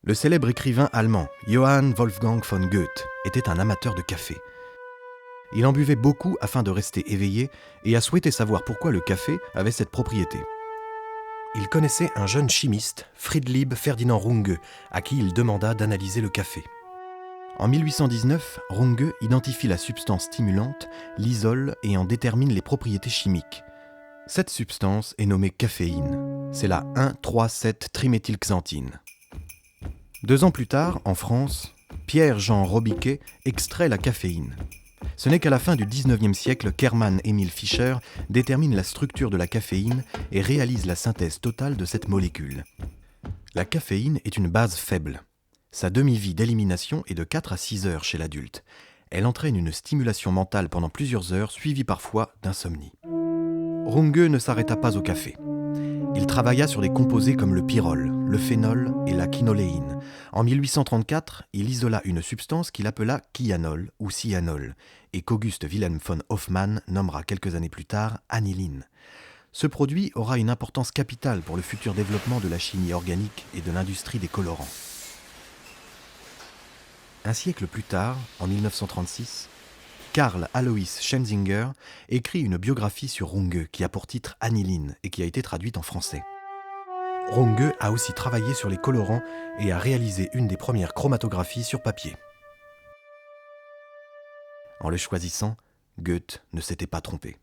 Le célèbre écrivain allemand Johann Wolfgang von Goethe était un amateur de café. Il en buvait beaucoup afin de rester éveillé et a souhaité savoir pourquoi le café avait cette propriété. Il connaissait un jeune chimiste, Friedlieb Ferdinand Runge, à qui il demanda d'analyser le café. En 1819, Runge identifie la substance stimulante, l'isole, et en détermine les propriétés chimiques. Cette substance est nommée caféine. C'est la 1,3,7-triméthylxanthine. 2 ans plus tard, en France, Pierre-Jean Robiquet extrait la caféine. Ce n'est qu'à la fin du XIXe siècle qu'Hermann Emil Fischer détermine la structure de la caféine et réalise la synthèse totale de cette molécule. La caféine est une base faible. Sa demi-vie d'élimination est de 4 à 6 heures chez l'adulte. Elle entraîne une stimulation mentale pendant plusieurs heures, suivie parfois d'insomnie. Runge ne s'arrêta pas au café. Il travailla sur des composés comme le pyrrole, le phénol et la quinoléine. En 1834, il isola une substance qu'il appela kyanol ou cyanol et qu'Auguste Wilhelm von Hofmann nommera quelques années plus tard aniline. Ce produit aura une importance capitale pour le futur développement de la chimie organique et de l'industrie des colorants. Un siècle plus tard, en 1936, Karl Alois Schenzinger écrit une biographie sur Runge qui a pour titre Aniline et qui a été traduite en français. Runge a aussi travaillé sur les colorants et a réalisé une des premières chromatographies sur papier. En le choisissant, Goethe ne s'était pas trompé.